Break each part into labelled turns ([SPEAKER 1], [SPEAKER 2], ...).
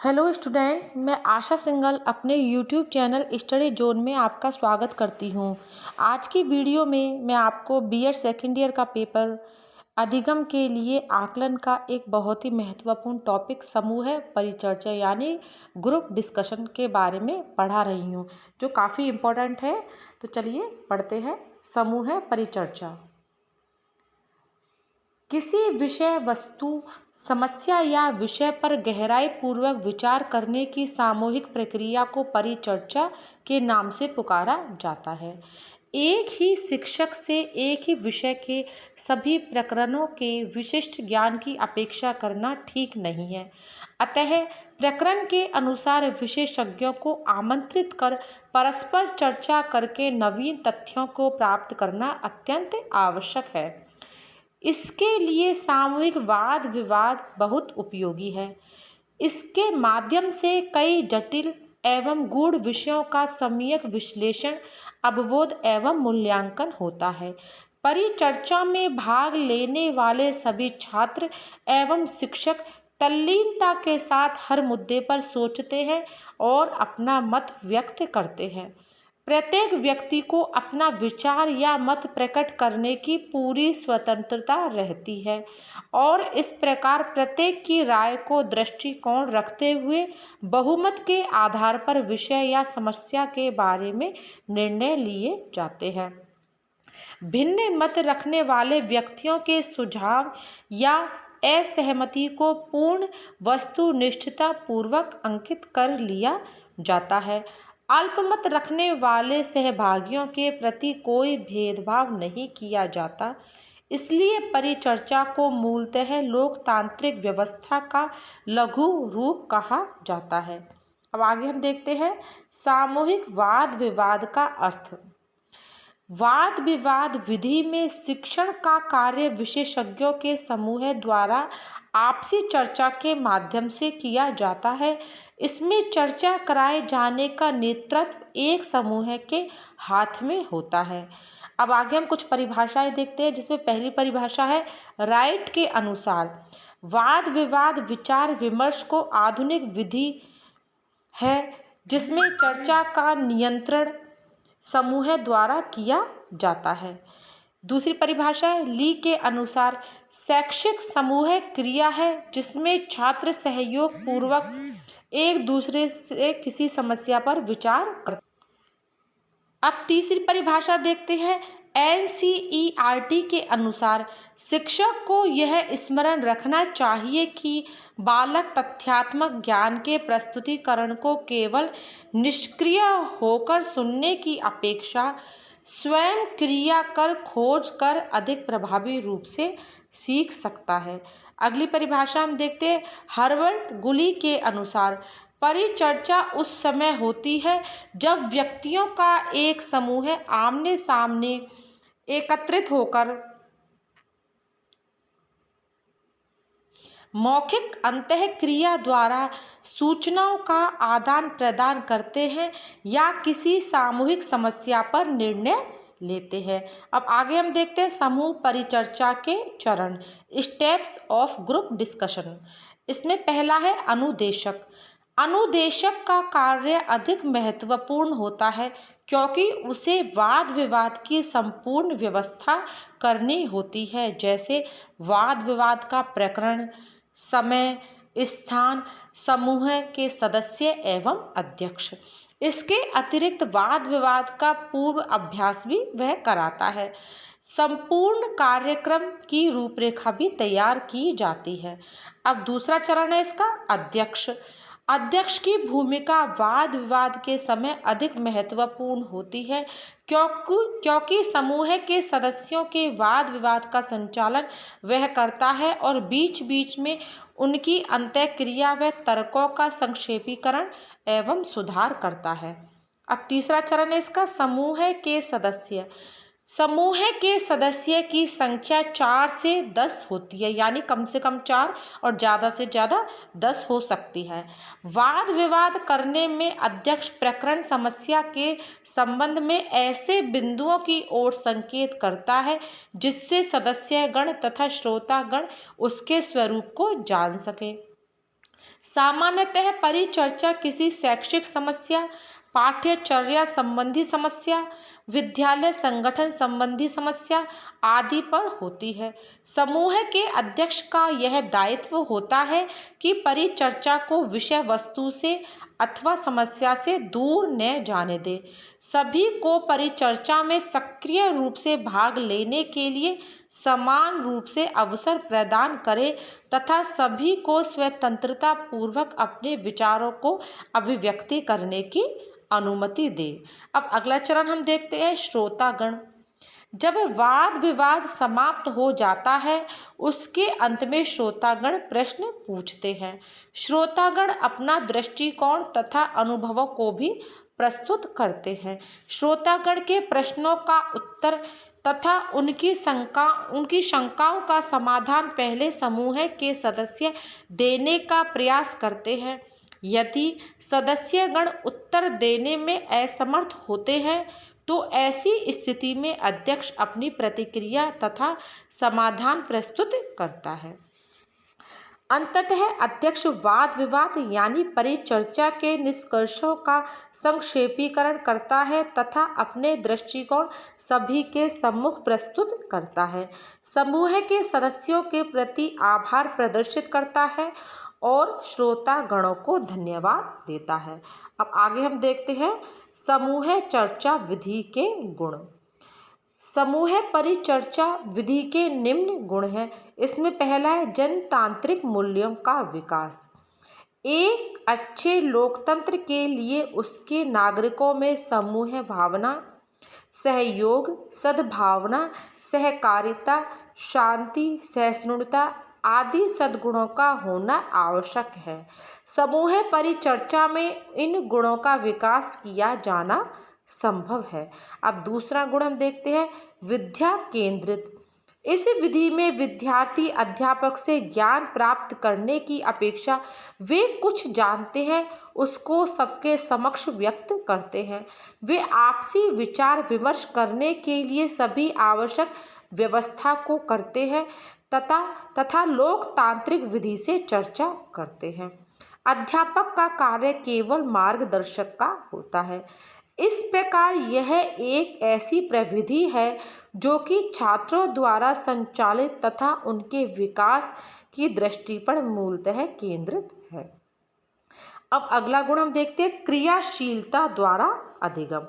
[SPEAKER 1] Hello student, मैं आशा सिंघल अपने YouTube channel study zone में आपका स्वागत करती हूँ। आज की वीडियो में मैं आपको बीएड सेकेंड ईयर का पेपर अधिगम के लिए आकलन का एक बहुत ही महत्वपूर्ण टॉपिक समूह परिचर्चा यानी ग्रुप डिस्कशन के बारे में पढ़ा रही हूँ, जो काफ़ी इम्पोर्टेंट है। तो चलिए पढ़ते हैं। समूह परिचर्चा किसी विषय वस्तु समस्या या विषय पर गहराई पूर्वक विचार करने की सामूहिक प्रक्रिया को परिचर्चा के नाम से पुकारा जाता है। एक ही शिक्षक से एक ही विषय के सभी प्रकरणों के विशिष्ट ज्ञान की अपेक्षा करना ठीक नहीं है। अतः प्रकरण के अनुसार विशेषज्ञों को आमंत्रित कर परस्पर चर्चा करके नवीन तथ्यों को प्राप्त करना अत्यंत आवश्यक है। इसके लिए सामूहिक वाद विवाद बहुत उपयोगी है। इसके माध्यम से कई जटिल एवं गूढ़ विषयों का सम्यक विश्लेषण, अवबोध एवं मूल्यांकन होता है। परिचर्चा में भाग लेने वाले सभी छात्र एवं शिक्षक तल्लीनता के साथ हर मुद्दे पर सोचते हैं और अपना मत व्यक्त करते हैं। प्रत्येक व्यक्ति को अपना विचार या मत प्रकट करने की पूरी स्वतंत्रता रहती है और इस प्रकार प्रत्येक की राय को दृष्टिकोण रखते हुए बहुमत के आधार पर विषय या समस्या के बारे में निर्णय लिए जाते हैं। भिन्न मत रखने वाले व्यक्तियों के सुझाव या असहमति को पूर्ण वस्तुनिष्ठता पूर्वक अंकित कर लिया जाता है। अल्पमत रखने वाले सहभागियों के प्रति कोई भेदभाव नहीं किया जाता। इसलिए परिचर्चा को मूलतः लोकतांत्रिक व्यवस्था का लघु रूप कहा जाता है। अब आगे हम देखते हैं सामूहिक वाद विवाद का अर्थ। वाद विवाद विधि में शिक्षण का कार्य विशेषज्ञों के समूह द्वारा आपसी चर्चा के माध्यम से किया जाता है। इसमें चर्चा कराए जाने का नेतृत्व एक समूह के हाथ में होता है। अब आगे हम कुछ परिभाषाएं देखते हैं, जिसमें पहली परिभाषा है राइट के अनुसार। वाद विवाद विचार विमर्श को आधुनिक विधि है जिसमें चर्चा का नियंत्रण समूह द्वारा किया जाता है। दूसरी परिभाषा है ली के अनुसार शैक्षिक समूह क्रिया है जिसमें छात्र सहयोग पूर्वक एक दूसरे से किसी समस्या पर विचार करते। अब तीसरी परिभाषा देखते हैं एनसीईआरटी के अनुसार शिक्षक को यह स्मरण रखना चाहिए कि बालक तथ्यात्मक ज्ञान के प्रस्तुतिकरण को केवल निष्क्रिय होकर सुनने की अपेक्षा स्वयं क्रिया कर खोज कर अधिक प्रभावी रूप से सीख सकता है। अगली परिभाषा हम देखते हैं हर्बर्ट गुली के अनुसार परिचर्चा उस समय होती है जब व्यक्तियों का एक समूह आमने सामने एकत्रित होकर मौखिक अंतःक्रिया द्वारा सूचनाओं का आदान प्रदान करते हैं या किसी सामूहिक समस्या पर निर्णय लेते हैं। अब आगे हम देखते हैं समूह परिचर्चा के चरण, स्टेप्स ऑफ ग्रुप डिस्कशन। इसमें पहला है अनुदेशक। अनुदेशक का कार्य अधिक महत्वपूर्ण होता है क्योंकि उसे वाद विवाद की संपूर्ण व्यवस्था करनी होती है, जैसे वाद विवाद का प्रकरण, समय, स्थान, समूह के सदस्य एवं अध्यक्ष। इसके अतिरिक्त वाद विवाद का पूर्व अभ्यास भी वह कराता है। संपूर्ण कार्यक्रम की रूपरेखा भी तैयार की जाती है। अब दूसरा चरण है इसका अध्यक्ष। अध्यक्ष की भूमिका वाद विवाद के समय अधिक महत्वपूर्ण होती है क्योंकि समूह के सदस्यों के वाद विवाद का संचालन वह करता है और बीच बीच में उनकी अंतःक्रिया व तर्कों का संक्षेपीकरण एवं सुधार करता है। अब तीसरा चरण है इसका समूह के सदस्य। समूह के सदस्य की संख्या 4 से 10 होती है, यानी कम से कम 4 और ज़्यादा से ज़्यादा 10 हो सकती है। वाद विवाद करने में अध्यक्ष प्रकरण समस्या के संबंध में ऐसे बिंदुओं की ओर संकेत करता है जिससे सदस्यगण तथा श्रोतागण उसके स्वरूप को जान सके। सामान्यतः परिचर्चा किसी शैक्षिक समस्या, पाठ्यचर्या संबंधी समस्या, विद्यालय संगठन संबंधी समस्या आदि पर होती है। समूह के अध्यक्ष का यह दायित्व होता है कि परिचर्चा को विषय वस्तु से अथवा समस्या से दूर न जाने दे, सभी को परिचर्चा में सक्रिय रूप से भाग लेने के लिए समान रूप से अवसर प्रदान करे तथा सभी को स्वतंत्रता पूर्वक अपने विचारों को अभिव्यक्ति करने की अनुमति दे। अब अगला चरण हम देखते हैं श्रोतागण। जब वाद विवाद समाप्त हो जाता है, उसके अंत में श्रोतागण प्रश्न पूछते हैं। श्रोतागण अपना दृष्टिकोण तथा अनुभवों को भी प्रस्तुत करते हैं। श्रोतागण के प्रश्नों का उत्तर तथा उनकी शंकाओं का समाधान पहले समूह के सदस्य देने का प्रयास करते हैं। यदि सदस्यगण उत्तर देने में असमर्थ होते हैं तो ऐसी स्थिति में अध्यक्ष अपनी प्रतिक्रिया तथा समाधान प्रस्तुत करता है। अंततः अध्यक्ष वाद विवाद यानी परिचर्चा के निष्कर्षों का संक्षेपीकरण करता है तथा अपने दृष्टिकोण सभी के सम्मुख प्रस्तुत करता है, समूह के सदस्यों के प्रति आभार प्रदर्शित करता है और श्रोतागणों को धन्यवाद देता है। अब आगे हम देखते हैं समूह चर्चा विधि के गुण। समूह परिचर्चा विधि के निम्न गुण हैं। इसमें पहला है जनतांत्रिक मूल्यों का विकास। एक अच्छे लोकतंत्र के लिए उसके नागरिकों में समूह भावना, सहयोग, सद्भावना, सहकारिता, शांति, सहिष्णुता आदि सद्गुणों का होना आवश्यक है। समूह परिचर्चा में इन गुणों का विकास किया जाना संभव है। अब दूसरा गुण हम देखते हैं विद्या केंद्रित। इस विधि में विद्यार्थी अध्यापक से ज्ञान प्राप्त करने की अपेक्षा वे कुछ जानते हैं उसको सबके समक्ष व्यक्त करते हैं। वे आपसी विचार विमर्श करने के लिए सभी आवश्यक व्यवस्था को करते हैं तथा लोकतांत्रिक विधि से चर्चा करते हैं। अध्यापक का कार्य केवल मार्गदर्शक का होता है। इस प्रकार यह एक ऐसी प्रविधि है जो कि छात्रों द्वारा संचालित तथा उनके विकास की दृष्टि पर मूलतः केंद्रित है। अब अगला गुण हम देखते हैं क्रियाशीलता द्वारा अधिगम।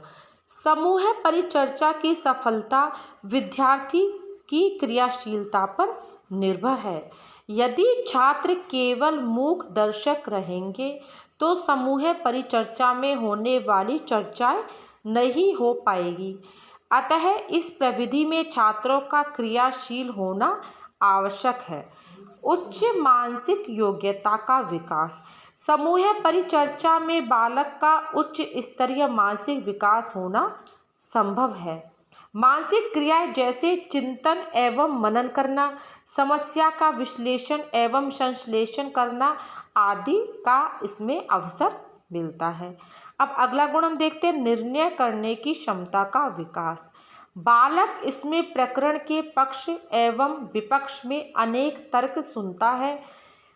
[SPEAKER 1] समूह परिचर्चा की सफलता विद्यार्थी की क्रियाशीलता पर निर्भर है। यदि छात्र केवल मूक दर्शक रहेंगे तो समूह परिचर्चा में होने वाली चर्चाएं नहीं हो पाएगी। अतः इस प्रविधि में छात्रों का क्रियाशील होना आवश्यक है। उच्च मानसिक योग्यता का विकास। समूह परिचर्चा में बालक का उच्च स्तरीय मानसिक विकास होना संभव है। मानसिक क्रियाएं जैसे चिंतन एवं मनन करना, समस्या का विश्लेषण एवं संश्लेषण करना आदि का इसमें अवसर मिलता है। अब अगला गुण हम देखते हैं निर्णय करने की क्षमता का विकास। बालक इसमें प्रकरण के पक्ष एवं विपक्ष में अनेक तर्क सुनता है।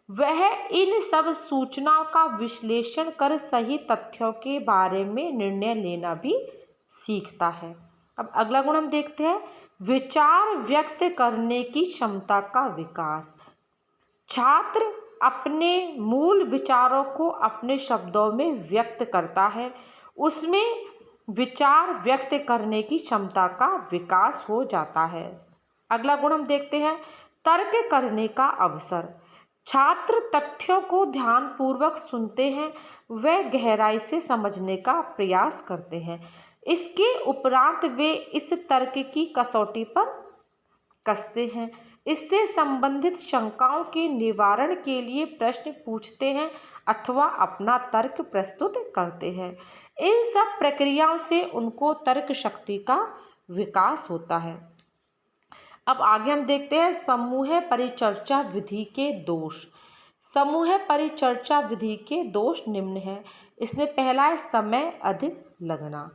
[SPEAKER 1] वह इन सब सूचनाओं का विश्लेषण कर सही तथ्यों के बारे में निर्णय लेना भी सीखता है। अब अगला गुण हम देखते हैं विचार व्यक्त करने की क्षमता का विकास। छात्र अपने मूल विचारों को अपने शब्दों में व्यक्त करता है। उसमें विचार व्यक्त करने की क्षमता का विकास हो जाता है। अगला गुण हम देखते हैं तर्क करने का अवसर। छात्र तथ्यों को ध्यानपूर्वक सुनते हैं, वे गहराई से समझने का प्रयास करते हैं। इसके उपरांत वे इस तर्क की कसौटी पर कसते हैं। इससे संबंधित शंकाओं के निवारण के लिए प्रश्न पूछते हैं अथवा अपना तर्क प्रस्तुत करते हैं। इन सब प्रक्रियाओं से उनको तर्क शक्ति का विकास होता है। अब आगे हम देखते हैं समूह परिचर्चा विधि के दोष। समूह परिचर्चा विधि के दोष निम्न हैं। इसमें पहला है समय अधिक लगना।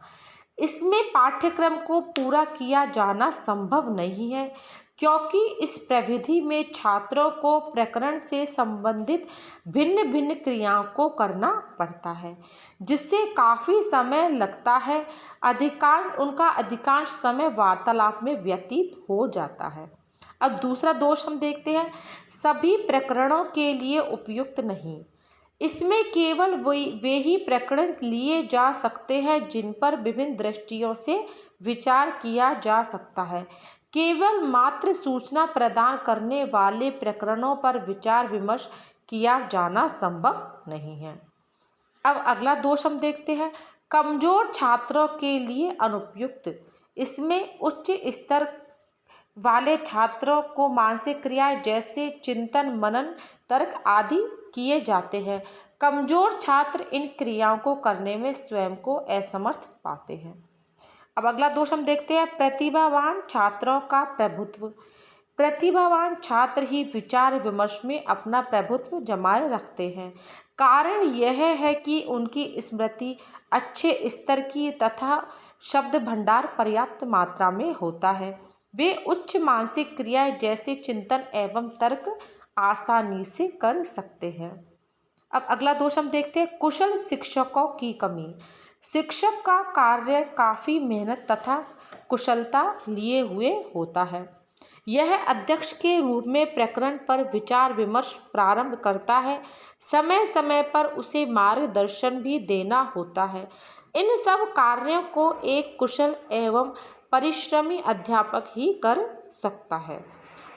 [SPEAKER 1] इसमें पाठ्यक्रम को पूरा किया जाना संभव नहीं है। क्योंकि इस प्रविधि में छात्रों को प्रकरण से संबंधित भिन्न भिन्न क्रियाओं को करना पड़ता है, जिससे काफ़ी समय लगता है। उनका अधिकांश समय वार्तालाप में व्यतीत हो जाता है। अब दूसरा दोष हम देखते हैं, सभी प्रकरणों के लिए उपयुक्त नहीं। इसमें केवल वे ही प्रकरण लिए जा सकते हैं जिन पर विभिन्न दृष्टियों से विचार किया जा सकता है। केवल मात्र सूचना प्रदान करने वाले प्रकरणों पर विचार विमर्श किया जाना संभव नहीं है। अब अगला दोष हम देखते हैं, कमजोर छात्रों के लिए अनुपयुक्त। इसमें उच्च स्तर वाले छात्रों को मानसिक क्रियाएं जैसे चिंतन, मनन, तर्क आदि किए जाते हैं। कमजोर छात्र इन क्रियाओं को करने में स्वयं को असमर्थ पाते हैं। अब अगला दोष हम देखते हैं, प्रतिभावान छात्रों का प्रभुत्व। प्रतिभावान छात्र ही विचार विमर्श में अपना प्रभुत्व जमाए रखते हैं। कारण यह है कि उनकी स्मृति अच्छे स्तर की तथा शब्द भंडार पर्याप्त मात्रा में होता है। वे उच्च मानसिक क्रियाएं जैसे चिंतन एवं तर्क आसानी से कर सकते हैं। अब अगला दोष हम देखते हैं, कुशल शिक्षकों की कमी। शिक्षक का कार्य काफ़ी मेहनत तथा कुशलता लिए हुए होता है। यह अध्यक्ष के रूप में प्रकरण पर विचार विमर्श प्रारंभ करता है। समय समय पर उसे मार्गदर्शन भी देना होता है। इन सब कार्यों को एक कुशल एवं परिश्रमी अध्यापक ही कर सकता है।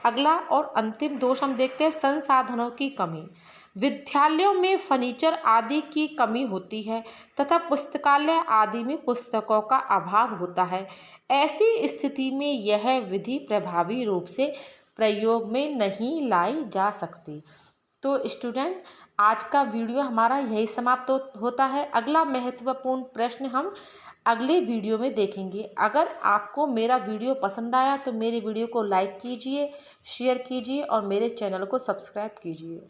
[SPEAKER 1] अगला और अंतिम दोष हम देखते हैं, संसाधनों की कमी। विद्यालयों में फर्नीचर आदि की कमी होती है तथा पुस्तकालय आदि में पुस्तकों का अभाव होता है। ऐसी स्थिति में यह विधि प्रभावी रूप से प्रयोग में नहीं लाई जा सकती। तो स्टूडेंट, आज का वीडियो हमारा यही समाप्त होता है। अगला महत्वपूर्ण प्रश्न हम अगले वीडियो में देखेंगे। अगर आपको मेरा वीडियो पसंद आया तो मेरे वीडियो को लाइक कीजिए, शेयर कीजिए और मेरे चैनल को सब्सक्राइब कीजिए।